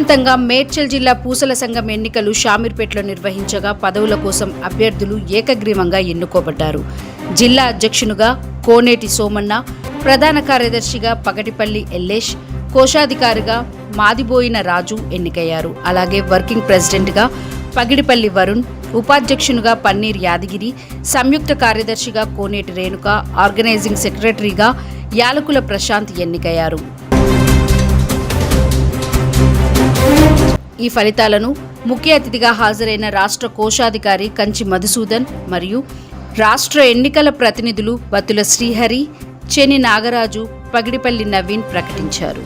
విజయవంతంగా మేడ్చల్ జిల్లా పూసల సంఘం ఎన్నికలు షామీర్పేటలో నిర్వహించగా పదవుల కోసం అభ్యర్థులు ఏకగ్రీవంగా ఎన్నుకోబడ్డారు. జిల్లా అధ్యక్షునిగా కోనేటి సోమన్న, ప్రధాన కార్యదర్శిగా పగటిపల్లి ఎల్లేష్, కోశాధికారిగా మాదిబోయిన రాజు ఎన్నికయ్యారు. అలాగే వర్కింగ్ ప్రెసిడెంట్గా పగిడిపల్లి వరుణ్, ఉపాధ్యక్షునిగా పన్నీర్ యాదగిరి, సంయుక్త కార్యదర్శిగా కోనేటి రేణుక, ఆర్గనైజింగ్ సెక్రటరీగా యాలకుల ప్రశాంత్ ఎన్నికయ్యారు. ఈ ఫలితాలను ముఖ్య అతిథిగా హాజరైన రాష్ట్ర కోశాధికారి కంచి మధుసూదన్ మరియు రాష్ట్ర ఎన్నికల ప్రతినిధులు బత్తుల శ్రీహరి, చెని నాగరాజు, పగిడిపల్లి నవీన్ ప్రకటించారు.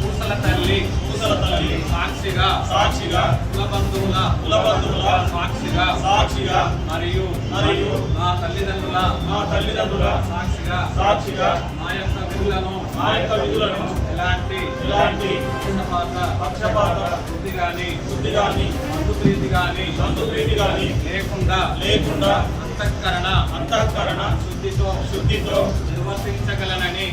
పూసల తల్లి సాక్షిగా కులబంధువుల సాక్షిగా మరియు నా తల్లిదండ్రుల సాక్షిగా నా యొక్క విధులను ఎలాంటి పక్షపాత బుద్ధి గాని మందుప్రీతి గాని లేకుండా అంతఃకరణ శుద్ధితో నిర్వర్తించగలనని